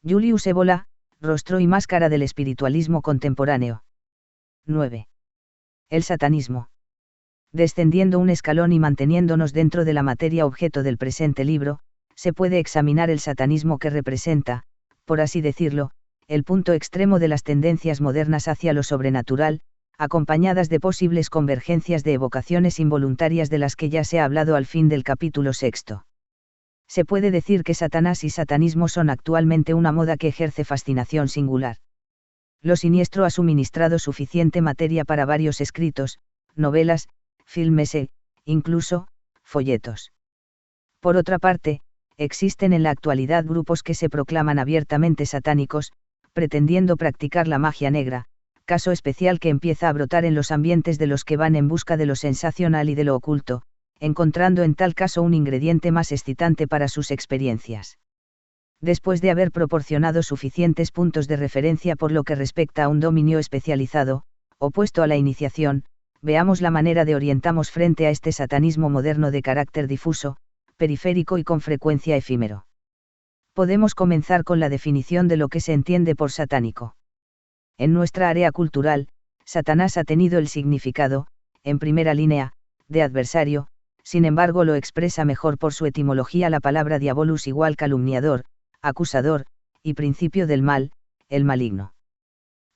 Julius Evola, rostro y máscara del espiritualismo contemporáneo. 9. El satanismo. Descendiendo un escalón y manteniéndonos dentro de la materia objeto del presente libro, se puede examinar el satanismo que representa, por así decirlo, el punto extremo de las tendencias modernas hacia lo sobrenatural, acompañadas de posibles convergencias de evocaciones involuntarias de las que ya se ha hablado al fin del capítulo 6. Se puede decir que Satanás y satanismo son actualmente una moda que ejerce fascinación singular. Lo siniestro ha suministrado suficiente materia para varios escritos, novelas, filmes e, incluso, folletos. Por otra parte, existen en la actualidad grupos que se proclaman abiertamente satánicos, pretendiendo practicar la magia negra, caso especial que empieza a brotar en los ambientes de los que van en busca de lo sensacional y de lo oculto, encontrando en tal caso un ingrediente más excitante para sus experiencias. Después de haber proporcionado suficientes puntos de referencia por lo que respecta a un dominio especializado, opuesto a la iniciación, veamos la manera de orientamos frente a este satanismo moderno de carácter difuso, periférico y con frecuencia efímero. Podemos comenzar con la definición de lo que se entiende por satánico. En nuestra área cultural, Satanás ha tenido el significado, en primera línea, de adversario, sin embargo lo expresa mejor por su etimología la palabra diabolus igual calumniador, acusador, y principio del mal, el maligno.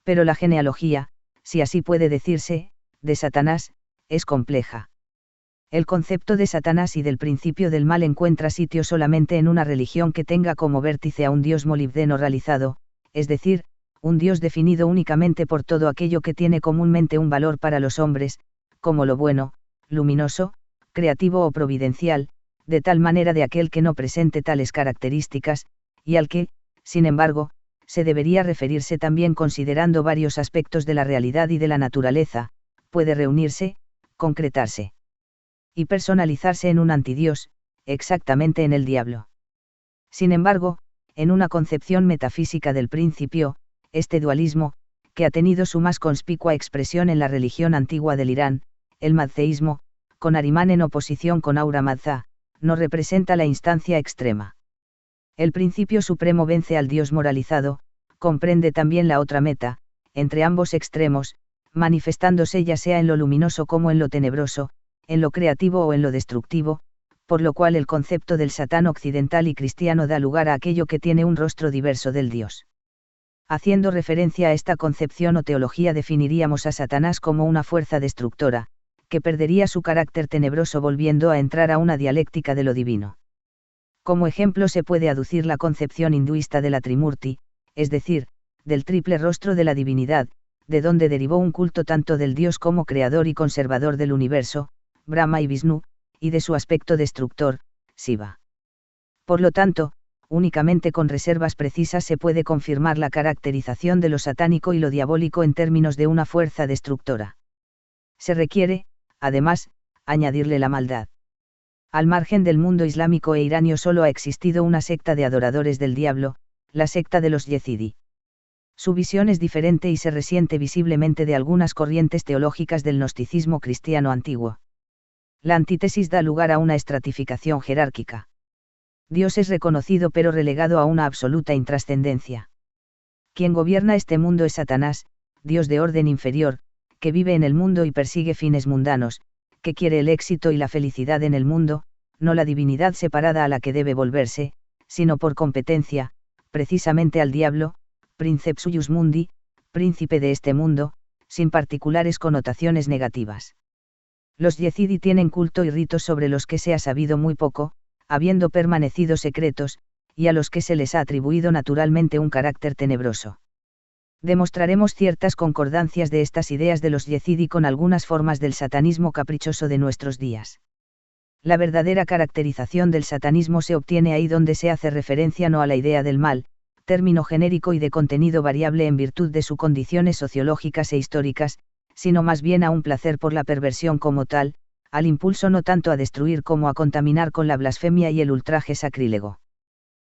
Pero la genealogía, si así puede decirse, de Satanás, es compleja. El concepto de Satanás y del principio del mal encuentra sitio solamente en una religión que tenga como vértice a un dios molibdeno realizado, es decir, un dios definido únicamente por todo aquello que tiene comúnmente un valor para los hombres, como lo bueno, luminoso, creativo o providencial, de tal manera de aquel que no presente tales características, y al que, sin embargo, se debería referirse también considerando varios aspectos de la realidad y de la naturaleza, puede reunirse, concretarse y personalizarse en un antidios, exactamente en el diablo. Sin embargo, en una concepción metafísica del principio, este dualismo, que ha tenido su más conspicua expresión en la religión antigua del Irán, el mazdeísmo, con Arimán en oposición con Ahura Mazda, no representa la instancia extrema. El principio supremo vence al Dios moralizado, comprende también la otra meta, entre ambos extremos, manifestándose ya sea en lo luminoso como en lo tenebroso, en lo creativo o en lo destructivo, por lo cual el concepto del Satán occidental y cristiano da lugar a aquello que tiene un rostro diverso del Dios. Haciendo referencia a esta concepción o teología definiríamos a Satanás como una fuerza destructora, que perdería su carácter tenebroso volviendo a entrar a una dialéctica de lo divino. Como ejemplo se puede aducir la concepción hinduista de la Trimurti, es decir, del triple rostro de la divinidad, de donde derivó un culto tanto del Dios como creador y conservador del universo, Brahma y Vishnu, y de su aspecto destructor, Shiva. Por lo tanto, únicamente con reservas precisas se puede confirmar la caracterización de lo satánico y lo diabólico en términos de una fuerza destructora. Se requiere, además, añadirle la maldad. Al margen del mundo islámico e iranio solo ha existido una secta de adoradores del diablo, la secta de los Yezidi. Su visión es diferente y se resiente visiblemente de algunas corrientes teológicas del gnosticismo cristiano antiguo. La antítesis da lugar a una estratificación jerárquica. Dios es reconocido pero relegado a una absoluta intrascendencia. Quien gobierna este mundo es Satanás, Dios de orden inferior, que vive en el mundo y persigue fines mundanos, que quiere el éxito y la felicidad en el mundo, no la divinidad separada a la que debe volverse, sino por competencia, precisamente al diablo, princeps huius mundi, príncipe de este mundo, sin particulares connotaciones negativas. Los Yezidi tienen culto y ritos sobre los que se ha sabido muy poco, habiendo permanecido secretos, y a los que se les ha atribuido naturalmente un carácter tenebroso. Demostraremos ciertas concordancias de estas ideas de los Yezidi con algunas formas del satanismo caprichoso de nuestros días. La verdadera caracterización del satanismo se obtiene ahí donde se hace referencia no a la idea del mal, término genérico y de contenido variable en virtud de sus condiciones sociológicas e históricas, sino más bien a un placer por la perversión como tal, al impulso no tanto a destruir como a contaminar con la blasfemia y el ultraje sacrílego.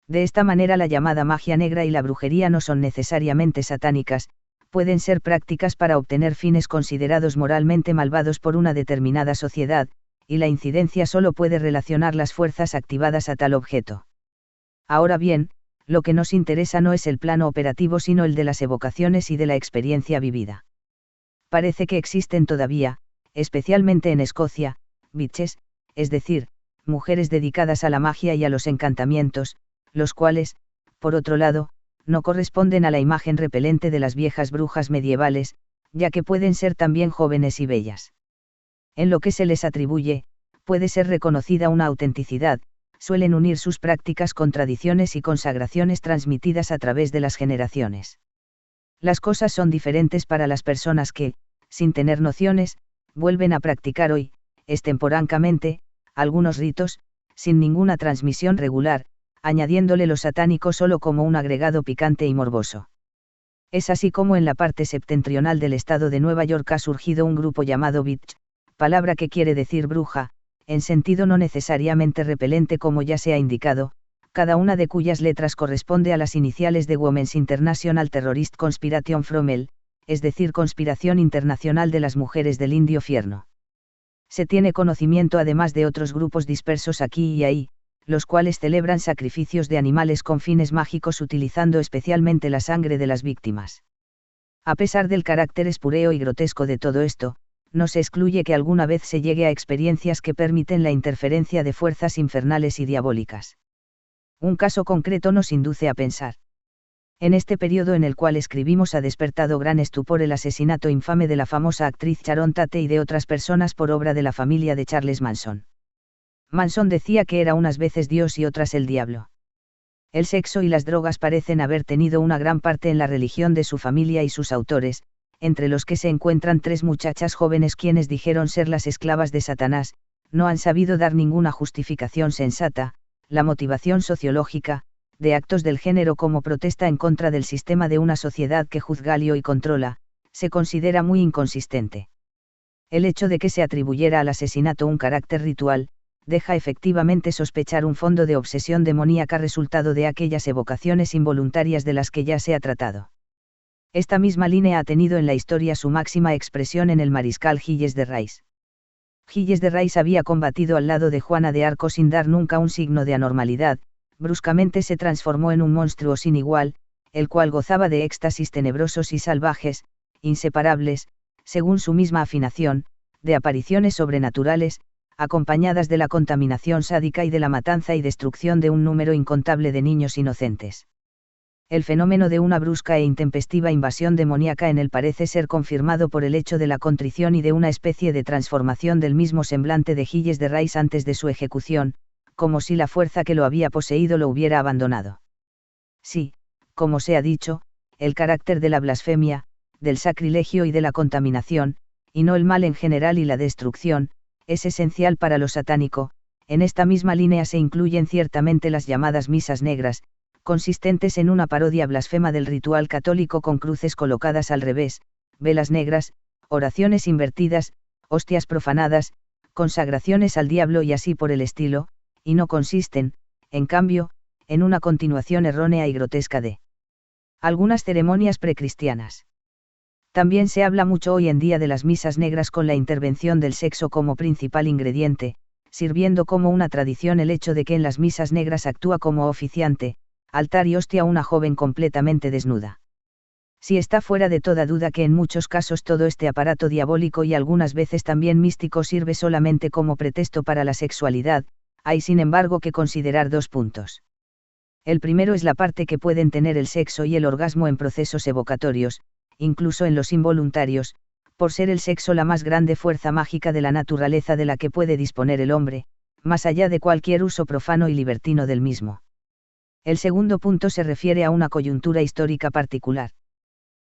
De esta manera la llamada magia negra y la brujería no son necesariamente satánicas, pueden ser prácticas para obtener fines considerados moralmente malvados por una determinada sociedad, y la incidencia solo puede relacionar las fuerzas activadas a tal objeto. Ahora bien, Lo que nos interesa no es el plano operativo sino el de las evocaciones y de la experiencia vivida. Parece que existen todavía, especialmente en Escocia, witches, es decir, mujeres dedicadas a la magia y a los encantamientos, los cuales, por otro lado, no corresponden a la imagen repelente de las viejas brujas medievales, ya que pueden ser también jóvenes y bellas. En lo que se les atribuye, puede ser reconocida una autenticidad, suelen unir sus prácticas con tradiciones y consagraciones transmitidas a través de las generaciones. Las cosas son diferentes para las personas que, sin tener nociones, vuelven a practicar hoy, extemporáneamente, algunos ritos, sin ninguna transmisión regular, añadiéndole lo satánico solo como un agregado picante y morboso. Es así como en la parte septentrional del estado de Nueva York ha surgido un grupo llamado witch, palabra que quiere decir bruja, en sentido no necesariamente repelente como ya se ha indicado, cada una de cuyas letras corresponde a las iniciales de Women's International Terrorist Conspiration from Hell, es decir, Conspiración Internacional de las Mujeres del Indio Fierno. Se tiene conocimiento además de otros grupos dispersos aquí y ahí, los cuales celebran sacrificios de animales con fines mágicos utilizando especialmente la sangre de las víctimas. A pesar del carácter espureo y grotesco de todo esto, no se excluye que alguna vez se llegue a experiencias que permiten la interferencia de fuerzas infernales y diabólicas. Un caso concreto nos induce a pensar. En este periodo en el cual escribimos ha despertado gran estupor el asesinato infame de la famosa actriz Sharon Tate y de otras personas por obra de la familia de Charles Manson. Manson decía que era unas veces Dios y otras el diablo. El sexo y las drogas parecen haber tenido una gran parte en la religión de su familia y sus autores, entre los que se encuentran 3 muchachas jóvenes quienes dijeron ser las esclavas de Satanás, no han sabido dar ninguna justificación sensata, la motivación sociológica, de actos del género como protesta en contra del sistema de una sociedad que juzga y controla, se considera muy inconsistente. El hecho de que se atribuyera al asesinato un carácter ritual, deja efectivamente sospechar un fondo de obsesión demoníaca resultado de aquellas evocaciones involuntarias de las que ya se ha tratado. Esta misma línea ha tenido en la historia su máxima expresión en el mariscal Gilles de Rais. Gilles de Rais había combatido al lado de Juana de Arco sin dar nunca un signo de anormalidad, bruscamente se transformó en un monstruo sin igual, el cual gozaba de éxtasis tenebrosos y salvajes, inseparables, según su misma afinación, de apariciones sobrenaturales, acompañadas de la contaminación sádica y de la matanza y destrucción de un número incontable de niños inocentes. El fenómeno de una brusca e intempestiva invasión demoníaca en él parece ser confirmado por el hecho de la contrición y de una especie de transformación del mismo semblante de Gilles de Rais antes de su ejecución, como si la fuerza que lo había poseído lo hubiera abandonado. Sí, como se ha dicho, el carácter de la blasfemia, del sacrilegio y de la contaminación, y no el mal en general y la destrucción, es esencial para lo satánico. En esta misma línea se incluyen ciertamente las llamadas misas negras, consistentes en una parodia blasfema del ritual católico con cruces colocadas al revés, velas negras, oraciones invertidas, hostias profanadas, consagraciones al diablo y así por el estilo, y no consisten, en cambio, en una continuación errónea y grotesca de algunas ceremonias precristianas. También se habla mucho hoy en día de las misas negras con la intervención del sexo como principal ingrediente, sirviendo como una tradición el hecho de que en las misas negras actúa como oficiante, altar y hostia una joven completamente desnuda. Si está fuera de toda duda que en muchos casos todo este aparato diabólico y algunas veces también místico sirve solamente como pretexto para la sexualidad, hay sin embargo que considerar 2 puntos. El primero es la parte que pueden tener el sexo y el orgasmo en procesos evocatorios, incluso en los involuntarios, por ser el sexo la más grande fuerza mágica de la naturaleza de la que puede disponer el hombre, más allá de cualquier uso profano y libertino del mismo. El segundo punto se refiere a una coyuntura histórica particular.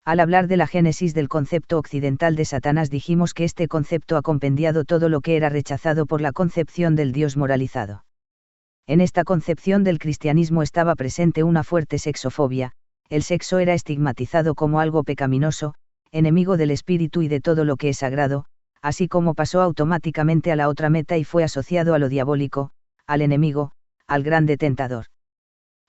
Al hablar de la génesis del concepto occidental de Satanás dijimos que este concepto ha compendiado todo lo que era rechazado por la concepción del Dios moralizado. En esta concepción del cristianismo estaba presente una fuerte sexofobia, el sexo era estigmatizado como algo pecaminoso, enemigo del espíritu y de todo lo que es sagrado, así como pasó automáticamente a la otra meta y fue asociado a lo diabólico, al enemigo, al grande tentador.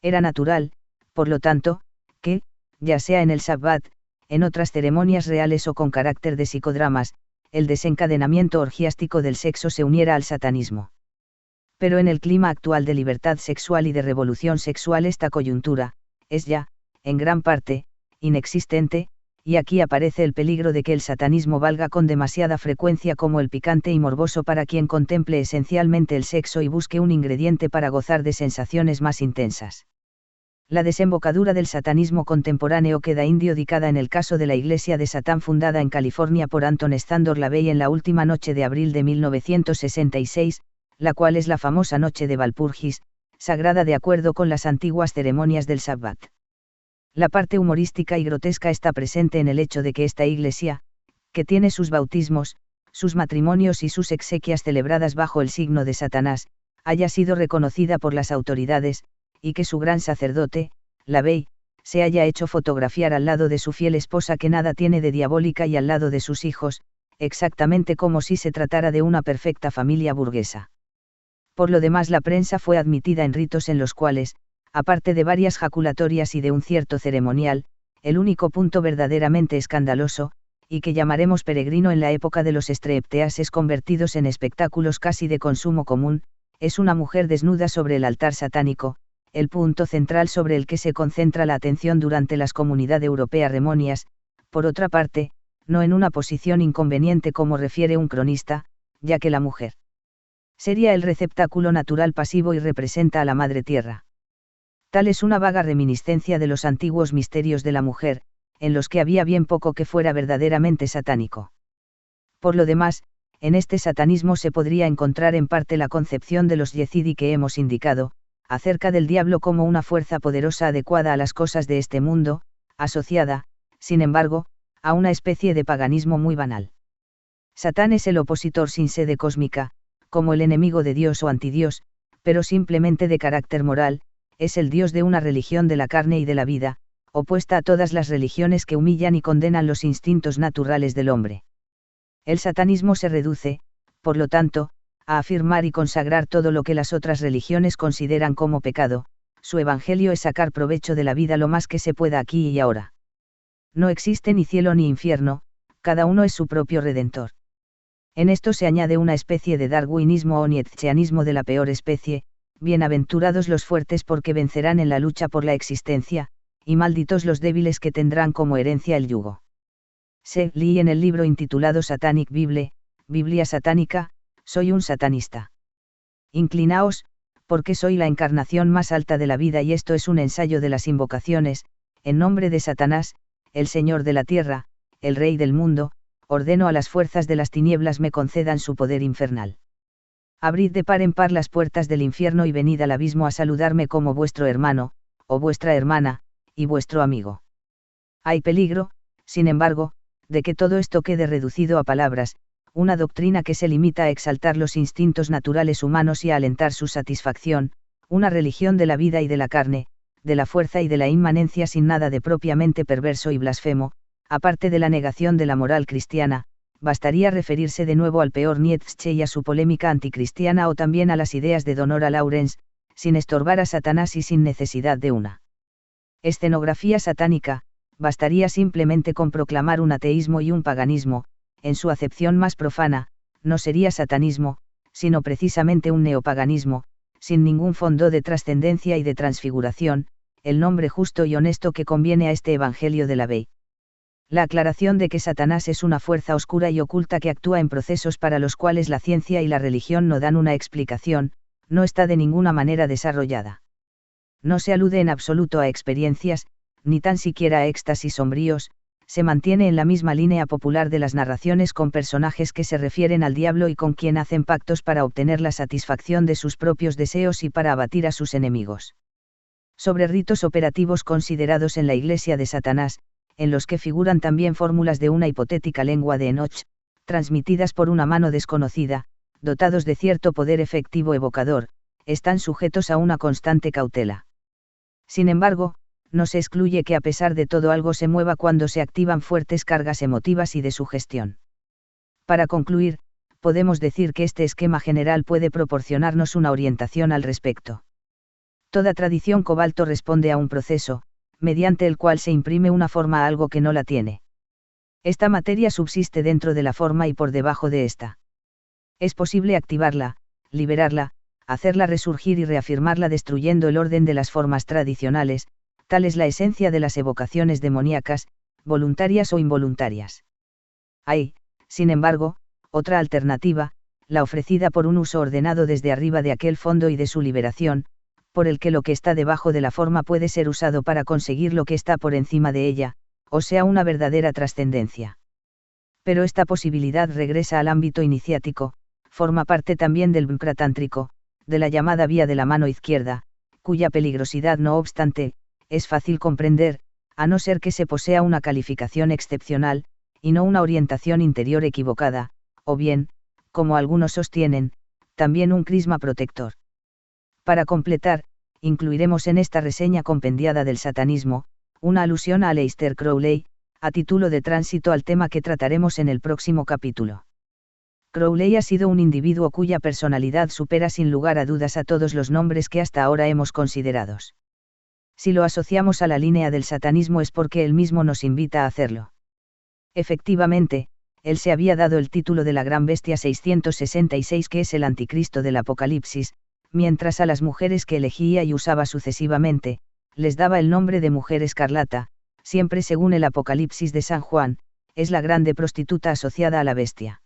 Era natural, por lo tanto, que, ya sea en el Sabbat, en otras ceremonias reales o con carácter de psicodramas, el desencadenamiento orgiástico del sexo se uniera al satanismo. Pero en el clima actual de libertad sexual y de revolución sexual esta coyuntura, es ya, en gran parte, inexistente, y aquí aparece el peligro de que el satanismo valga con demasiada frecuencia como el picante y morboso para quien contemple esencialmente el sexo y busque un ingrediente para gozar de sensaciones más intensas. La desembocadura del satanismo contemporáneo queda indicada en el caso de la Iglesia de Satán fundada en California por Anton Standor LaVey en la última noche de abril de 1966, la cual es la famosa noche de Walpurgis, sagrada de acuerdo con las antiguas ceremonias del Sabbat. La parte humorística y grotesca está presente en el hecho de que esta iglesia, que tiene sus bautismos, sus matrimonios y sus exequias celebradas bajo el signo de Satanás, haya sido reconocida por las autoridades, y que su gran sacerdote, LaVey, se haya hecho fotografiar al lado de su fiel esposa que nada tiene de diabólica y al lado de sus hijos, exactamente como si se tratara de una perfecta familia burguesa. Por lo demás, la prensa fue admitida en ritos en los cuales, aparte de varias jaculatorias y de un cierto ceremonial, el único punto verdaderamente escandaloso, y que llamaremos peregrino en la época de los strepteases convertidos en espectáculos casi de consumo común, es una mujer desnuda sobre el altar satánico, el punto central sobre el que se concentra la atención durante las Comunidad Europea Remonias, por otra parte, no en una posición inconveniente como refiere un cronista, ya que la mujer sería el receptáculo natural pasivo y representa a la Madre Tierra. Tal es una vaga reminiscencia de los antiguos misterios de la mujer, en los que había bien poco que fuera verdaderamente satánico. Por lo demás, en este satanismo se podría encontrar en parte la concepción de los Yezidi que hemos indicado, acerca del diablo como una fuerza poderosa adecuada a las cosas de este mundo, asociada, sin embargo, a una especie de paganismo muy banal. Satán es el opositor sin sede cósmica, como el enemigo de Dios o antidios, pero simplemente de carácter moral, es el Dios de una religión de la carne y de la vida, opuesta a todas las religiones que humillan y condenan los instintos naturales del hombre. El satanismo se reduce, por lo tanto, a afirmar y consagrar todo lo que las otras religiones consideran como pecado, su evangelio es sacar provecho de la vida lo más que se pueda aquí y ahora. No existe ni cielo ni infierno, cada uno es su propio redentor. En esto se añade una especie de darwinismo o nietzscheanismo de la peor especie, bienaventurados los fuertes porque vencerán en la lucha por la existencia, y malditos los débiles que tendrán como herencia el yugo. Se leí en el libro intitulado Satanic Bible, Biblia satánica, soy un satanista. Inclinaos, porque soy la encarnación más alta de la vida y esto es un ensayo de las invocaciones, en nombre de Satanás, el Señor de la tierra, el Rey del mundo, ordeno a las fuerzas de las tinieblas me concedan su poder infernal. Abrid de par en par las puertas del infierno y venid al abismo a saludarme como vuestro hermano, o vuestra hermana, y vuestro amigo. Hay peligro, sin embargo, de que todo esto quede reducido a palabras, una doctrina que se limita a exaltar los instintos naturales humanos y a alentar su satisfacción, una religión de la vida y de la carne, de la fuerza y de la inmanencia sin nada de propiamente perverso y blasfemo, aparte de la negación de la moral cristiana. Bastaría referirse de nuevo al peor Nietzsche y a su polémica anticristiana o también a las ideas de Donora Lawrence, sin estorbar a Satanás y sin necesidad de una escenografía satánica, bastaría simplemente con proclamar un ateísmo y un paganismo, en su acepción más profana, no sería satanismo, sino precisamente un neopaganismo, sin ningún fondo de trascendencia y de transfiguración, el nombre justo y honesto que conviene a este Evangelio de LaVey. La aclaración de que Satanás es una fuerza oscura y oculta que actúa en procesos para los cuales la ciencia y la religión no dan una explicación, no está de ninguna manera desarrollada. No se alude en absoluto a experiencias, ni tan siquiera a éxtasis sombríos, se mantiene en la misma línea popular de las narraciones con personajes que se refieren al diablo y con quien hacen pactos para obtener la satisfacción de sus propios deseos y para abatir a sus enemigos. Sobre ritos operativos considerados en la Iglesia de Satanás, en los que figuran también fórmulas de una hipotética lengua de Enoch, transmitidas por una mano desconocida, dotados de cierto poder efectivo evocador, están sujetos a una constante cautela. Sin embargo, no se excluye que a pesar de todo algo se mueva cuando se activan fuertes cargas emotivas y de sugestión. Para concluir, podemos decir que este esquema general puede proporcionarnos una orientación al respecto. Toda tradición cobalto responde a un proceso, mediante el cual se imprime una forma a algo que no la tiene. Esta materia subsiste dentro de la forma y por debajo de esta. Es posible activarla, liberarla, hacerla resurgir y reafirmarla destruyendo el orden de las formas tradicionales, Tal es la esencia de las evocaciones demoníacas, voluntarias o involuntarias. Hay, sin embargo, otra alternativa, la ofrecida por un uso ordenado desde arriba de aquel fondo y de su liberación, por el que lo que está debajo de la forma puede ser usado para conseguir lo que está por encima de ella, o sea, una verdadera trascendencia. Pero esta posibilidad regresa al ámbito iniciático, forma parte también del Vajra tántrico, de la llamada vía de la mano izquierda, cuya peligrosidad no obstante, es fácil comprender, a no ser que se posea una calificación excepcional, y no una orientación interior equivocada, o bien, como algunos sostienen, también un crisma protector. Para completar, incluiremos en esta reseña compendiada del satanismo, una alusión a Aleister Crowley, a título de tránsito al tema que trataremos en el próximo capítulo. Crowley ha sido un individuo cuya personalidad supera sin lugar a dudas a todos los nombres que hasta ahora hemos considerado. Si lo asociamos a la línea del satanismo es porque él mismo nos invita a hacerlo. Efectivamente, él se había dado el título de la Gran Bestia 666, que es el anticristo del Apocalipsis, mientras a las mujeres que elegía y usaba sucesivamente, les daba el nombre de Mujer Escarlata, siempre según el Apocalipsis de San Juan, es la grande prostituta asociada a la bestia.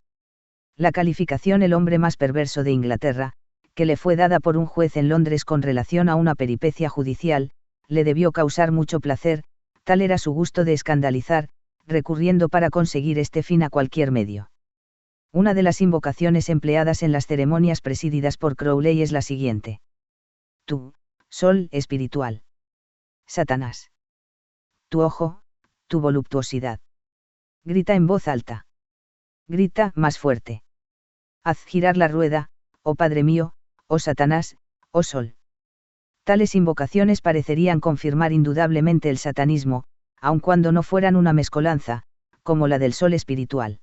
La calificación el hombre más perverso de Inglaterra, que le fue dada por un juez en Londres con relación a una peripecia judicial, le debió causar mucho placer, tal era su gusto de escandalizar, recurriendo para conseguir este fin a cualquier medio. Una de las invocaciones empleadas en las ceremonias presididas por Crowley es la siguiente. Tú, sol espiritual. Satanás. Tu ojo, tu voluptuosidad. Grita en voz alta. Grita más fuerte. Haz girar la rueda, oh Padre mío, oh Satanás, oh Sol. Tales invocaciones parecerían confirmar indudablemente el satanismo, aun cuando no fueran una mezcolanza, como la del Sol espiritual.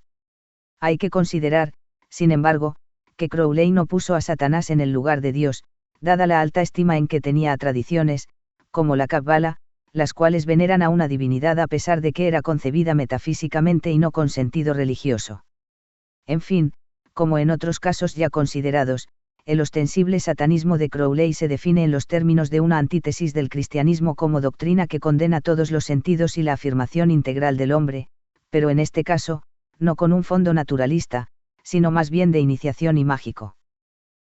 Hay que considerar, sin embargo, que Crowley no puso a Satanás en el lugar de Dios, dada la alta estima en que tenía a tradiciones, como la Cábala, las cuales veneran a una divinidad a pesar de que era concebida metafísicamente y no con sentido religioso. En fin, como en otros casos ya considerados, el ostensible satanismo de Crowley se define en los términos de una antítesis del cristianismo como doctrina que condena todos los sentidos y la afirmación integral del hombre, pero en este caso, no con un fondo naturalista, sino más bien de iniciación y mágico.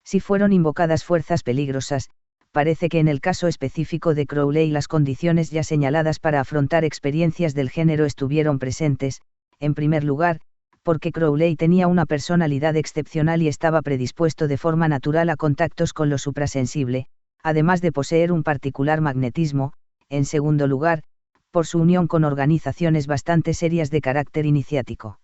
Si fueron invocadas fuerzas peligrosas, parece que en el caso específico de Crowley las condiciones ya señaladas para afrontar experiencias del género estuvieron presentes, en primer lugar, porque Crowley tenía una personalidad excepcional y estaba predispuesto de forma natural a contactos con lo suprasensible, además de poseer un particular magnetismo, en segundo lugar, por su unión con organizaciones bastante serias de carácter iniciático.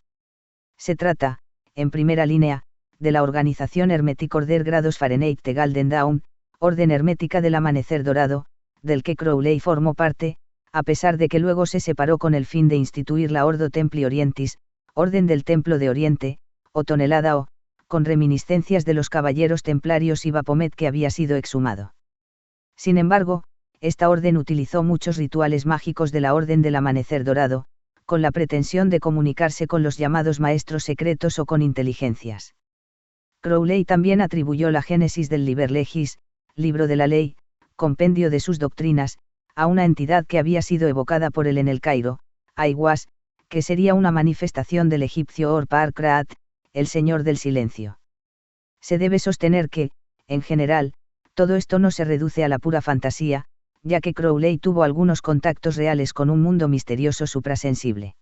Se trata, en primera línea, de la organización Hermetic Order Grados Fahrenheit de Golden Dawn, Orden Hermética del Amanecer Dorado, del que Crowley formó parte, a pesar de que luego se separó con el fin de instituir la Ordo Templi Orientis, Orden del Templo de Oriente, o Tonelada O, con reminiscencias de los caballeros templarios y Baphomet que había sido exhumado. Sin embargo, esta orden utilizó muchos rituales mágicos de la Orden del Amanecer Dorado, con la pretensión de comunicarse con los llamados maestros secretos o con inteligencias. Crowley también atribuyó la génesis del Liber Legis, libro de la ley, compendio de sus doctrinas, a una entidad que había sido evocada por él en el Cairo, Aiwass, que sería una manifestación del egipcio Or-Par-Kraat, el señor del silencio. Se debe sostener que, en general, todo esto no se reduce a la pura fantasía, ya que Crowley tuvo algunos contactos reales con un mundo misterioso suprasensible.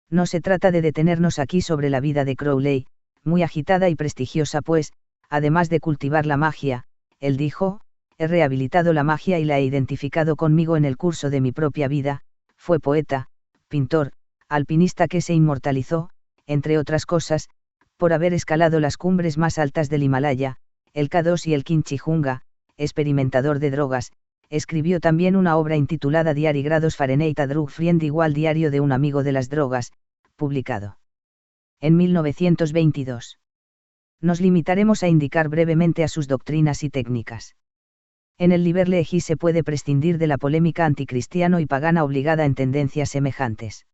No se trata de detenernos aquí sobre la vida de Crowley, muy agitada y prestigiosa pues, además de cultivar la magia, él dijo, he rehabilitado la magia y la he identificado conmigo en el curso de mi propia vida, fue poeta, pintor, alpinista que se inmortalizó, entre otras cosas, por haber escalado las cumbres más altas del Himalaya, el K2 y el Kinchinjunga, experimentador de drogas, escribió también una obra intitulada Diary Grados Fahrenheit a Drug Friend igual Diario de un amigo de las drogas, publicado en 1922. Nos limitaremos a indicar brevemente a sus doctrinas y técnicas. En el Liber Legis se puede prescindir de la polémica anticristiano y pagana obligada en tendencias semejantes.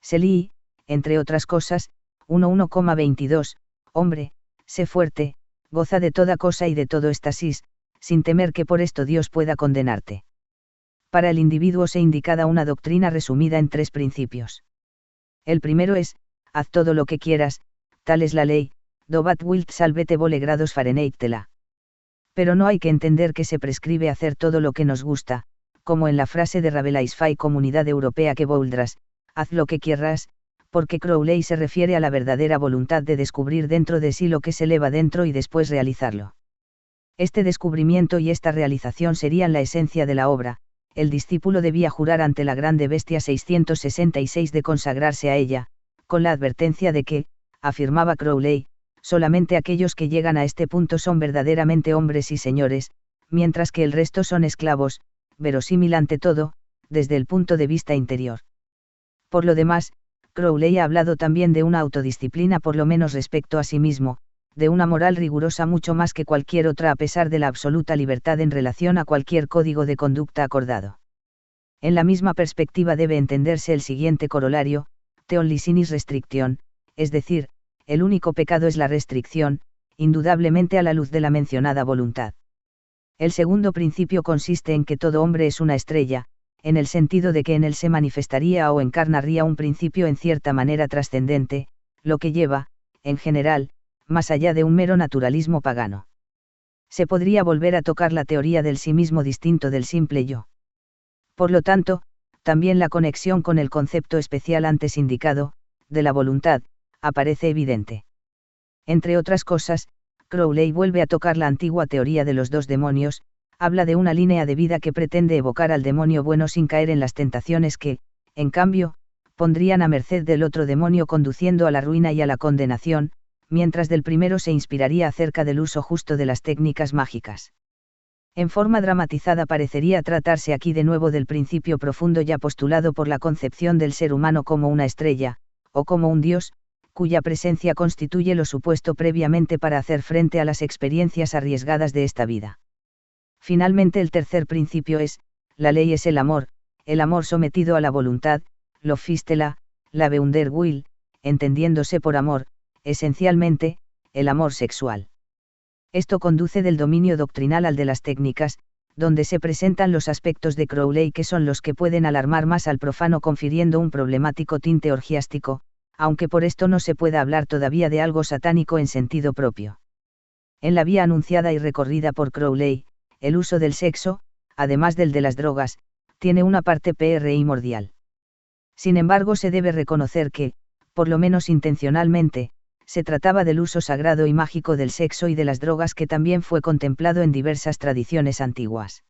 Se lee, entre otras cosas, 1.1,22, hombre, sé fuerte, goza de toda cosa y de todo éxtasis, sin temer que por esto Dios pueda condenarte. Para el individuo se indica una doctrina resumida en 3 principios. El primero es, haz todo lo que quieras, tal es la ley, do wat wilt salvete vole grados Fahrenheit tela. Pero no hay que entender que se prescribe hacer todo lo que nos gusta, como en la frase de Rabelais Fai Comunidad Europea que voldrás, haz lo que quierras, porque Crowley se refiere a la verdadera voluntad de descubrir dentro de sí lo que se eleva dentro y después realizarlo. Este descubrimiento y esta realización serían la esencia de la obra. El discípulo debía jurar ante la grande bestia 666 de consagrarse a ella, con la advertencia de que, afirmaba Crowley, solamente aquellos que llegan a este punto son verdaderamente hombres y señores, mientras que el resto son esclavos, verosímil ante todo, desde el punto de vista interior. Por lo demás, Crowley ha hablado también de una autodisciplina por lo menos respecto a sí mismo, de una moral rigurosa mucho más que cualquier otra a pesar de la absoluta libertad en relación a cualquier código de conducta acordado. En la misma perspectiva debe entenderse el siguiente corolario, theon licinis restriction, es decir, el único pecado es la restricción, indudablemente a la luz de la mencionada voluntad. El segundo principio consiste en que todo hombre es una estrella, en el sentido de que en él se manifestaría o encarnaría un principio en cierta manera trascendente, lo que lleva, en general, más allá de un mero naturalismo pagano. Se podría volver a tocar la teoría del sí mismo distinto del simple yo. Por lo tanto, también la conexión con el concepto especial antes indicado, de la voluntad, aparece evidente. Entre otras cosas, Crowley vuelve a tocar la antigua teoría de los 2 demonios, habla de una línea de vida que pretende evocar al demonio bueno sin caer en las tentaciones que, en cambio, pondrían a merced del otro demonio conduciendo a la ruina y a la condenación, mientras del primero se inspiraría acerca del uso justo de las técnicas mágicas. En forma dramatizada parecería tratarse aquí de nuevo del principio profundo ya postulado por la concepción del ser humano como una estrella, o como un dios, cuya presencia constituye lo supuesto previamente para hacer frente a las experiencias arriesgadas de esta vida. Finalmente el tercer principio es, la ley es el amor sometido a la voluntad, lo fistela, la beunder will, entendiéndose por amor, esencialmente, el amor sexual. Esto conduce del dominio doctrinal al de las técnicas, donde se presentan los aspectos de Crowley que son los que pueden alarmar más al profano confiriendo un problemático tinte orgiástico, aunque por esto no se pueda hablar todavía de algo satánico en sentido propio. En la vía anunciada y recorrida por Crowley, el uso del sexo, además del de las drogas, tiene una parte primordial. Sin embargo, se debe reconocer que, por lo menos intencionalmente, se trataba del uso sagrado y mágico del sexo y de las drogas que también fue contemplado en diversas tradiciones antiguas.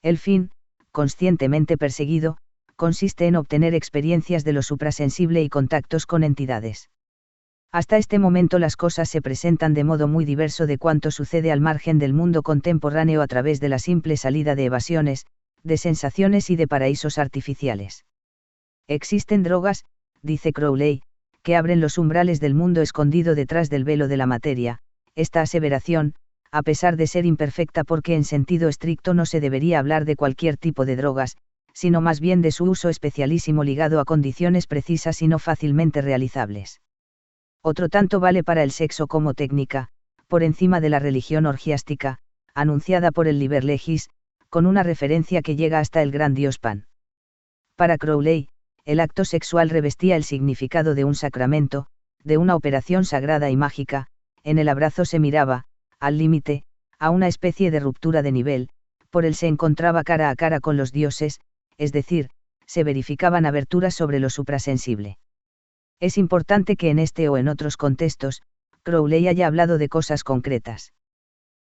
El fin, conscientemente perseguido, consiste en obtener experiencias de lo suprasensible y contactos con entidades. Hasta este momento las cosas se presentan de modo muy diverso de cuanto sucede al margen del mundo contemporáneo a través de la simple salida de evasiones, de sensaciones y de paraísos artificiales. Existen drogas, dice Crowley, que abren los umbrales del mundo escondido detrás del velo de la materia. Esta aseveración, a pesar de ser imperfecta porque en sentido estricto no se debería hablar de cualquier tipo de drogas, sino más bien de su uso especialísimo ligado a condiciones precisas y no fácilmente realizables. Otro tanto vale para el sexo como técnica, por encima de la religión orgiástica, anunciada por el Liber Legis, con una referencia que llega hasta el gran dios Pan. Para Crowley, el acto sexual revestía el significado de un sacramento, de una operación sagrada y mágica. En el abrazo se miraba, al límite, a una especie de ruptura de nivel, por él se encontraba cara a cara con los dioses, es decir, se verificaban aberturas sobre lo suprasensible. Es importante que en este o en otros contextos, Crowley haya hablado de cosas concretas.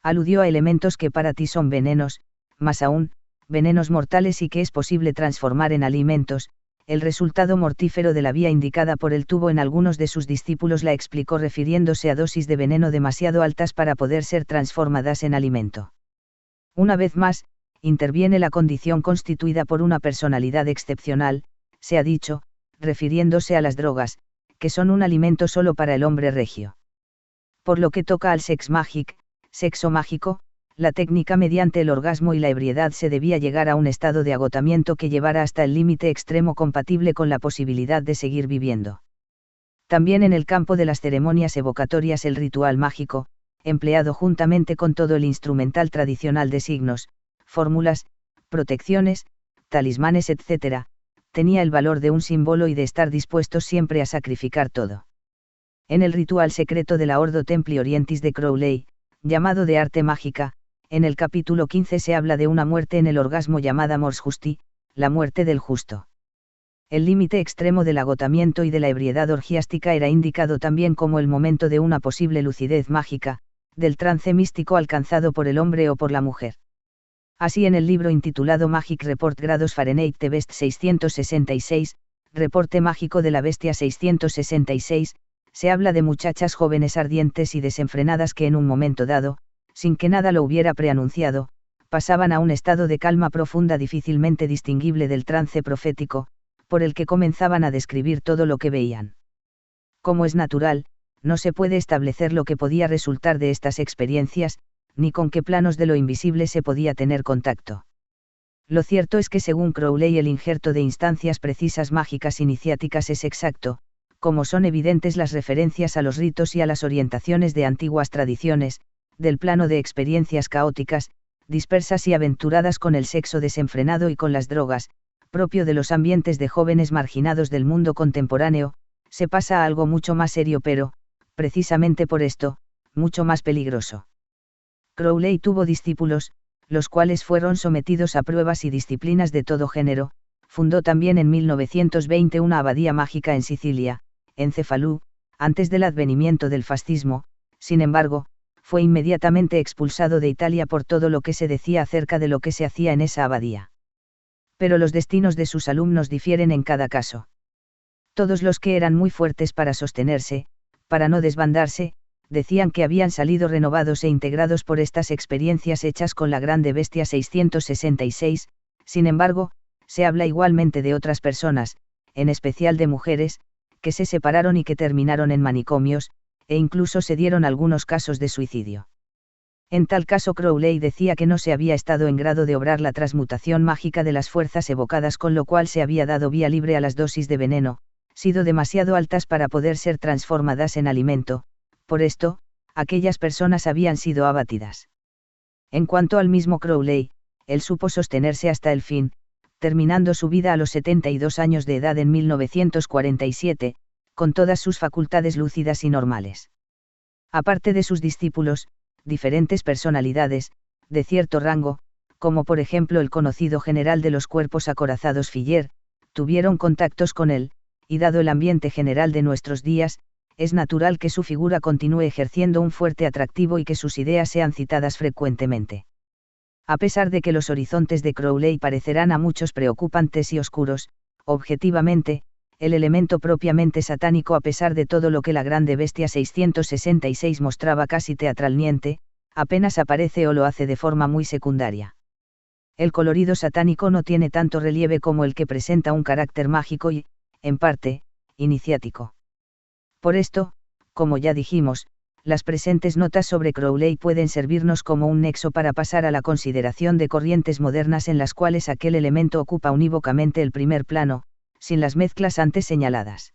Aludió a elementos que para ti son venenos, más aún, venenos mortales y que es posible transformar en alimentos. El resultado mortífero de la vía indicada por él tuvo en algunos de sus discípulos la explicó refiriéndose a dosis de veneno demasiado altas para poder ser transformadas en alimento. Una vez más, interviene la condición constituida por una personalidad excepcional, se ha dicho, refiriéndose a las drogas, que son un alimento solo para el hombre regio. Por lo que toca al sexo mágico, la técnica mediante el orgasmo y la ebriedad se debía llegar a un estado de agotamiento que llevara hasta el límite extremo compatible con la posibilidad de seguir viviendo. También en el campo de las ceremonias evocatorias el ritual mágico, empleado juntamente con todo el instrumental tradicional de signos, fórmulas, protecciones, talismanes, etc., tenía el valor de un símbolo y de estar dispuestos siempre a sacrificar todo. En el ritual secreto de la Ordo Templi Orientis de Crowley, llamado de arte mágica, en el capítulo 15 se habla de una muerte en el orgasmo llamada mors justi, la muerte del justo. El límite extremo del agotamiento y de la ebriedad orgiástica era indicado también como el momento de una posible lucidez mágica, del trance místico alcanzado por el hombre o por la mujer. Así en el libro intitulado Magic Report Grados Fahrenheit The Best 666, Reporte Mágico de la Bestia 666, se habla de muchachas jóvenes ardientes y desenfrenadas que en un momento dado, sin que nada lo hubiera preanunciado, pasaban a un estado de calma profunda difícilmente distinguible del trance profético, por el que comenzaban a describir todo lo que veían. Como es natural, no se puede establecer lo que podía resultar de estas experiencias, ni con qué planos de lo invisible se podía tener contacto. Lo cierto es que según Crowley el injerto de instancias precisas mágicas iniciáticas es exacto, como son evidentes las referencias a los ritos y a las orientaciones de antiguas tradiciones, del plano de experiencias caóticas, dispersas y aventuradas con el sexo desenfrenado y con las drogas, propio de los ambientes de jóvenes marginados del mundo contemporáneo, se pasa a algo mucho más serio pero, precisamente por esto, mucho más peligroso. Crowley tuvo discípulos, los cuales fueron sometidos a pruebas y disciplinas de todo género. Fundó también en 1920 una abadía mágica en Sicilia, en Cefalú, antes del advenimiento del fascismo. Sin embargo, fue inmediatamente expulsado de Italia por todo lo que se decía acerca de lo que se hacía en esa abadía. Pero los destinos de sus alumnos difieren en cada caso. Todos los que eran muy fuertes para sostenerse, para no desbandarse, decían que habían salido renovados e integrados por estas experiencias hechas con la grande bestia 666, sin embargo, se habla igualmente de otras personas, en especial de mujeres, que se separaron y que terminaron en manicomios, e incluso se dieron algunos casos de suicidio. En tal caso Crowley decía que no se había estado en grado de obrar la transmutación mágica de las fuerzas evocadas, con lo cual se había dado vía libre a las dosis de veneno, sido demasiado altas para poder ser transformadas en alimento. Por esto, aquellas personas habían sido abatidas. En cuanto al mismo Crowley, él supo sostenerse hasta el fin, terminando su vida a los 72 años de edad en 1947, con todas sus facultades lúcidas y normales. Aparte de sus discípulos, diferentes personalidades, de cierto rango, como por ejemplo el conocido general de los cuerpos acorazados Filler, tuvieron contactos con él, y dado el ambiente general de nuestros días, es natural que su figura continúe ejerciendo un fuerte atractivo y que sus ideas sean citadas frecuentemente. A pesar de que los horizontes de Crowley parecerán a muchos preocupantes y oscuros, objetivamente, el elemento propiamente satánico, a pesar de todo lo que la grande bestia 666 mostraba casi teatralmente, apenas aparece o lo hace de forma muy secundaria. El colorido satánico no tiene tanto relieve como el que presenta un carácter mágico y, en parte, iniciático. Por esto, como ya dijimos, las presentes notas sobre Crowley pueden servirnos como un nexo para pasar a la consideración de corrientes modernas en las cuales aquel elemento ocupa unívocamente el primer plano, sin las mezclas antes señaladas.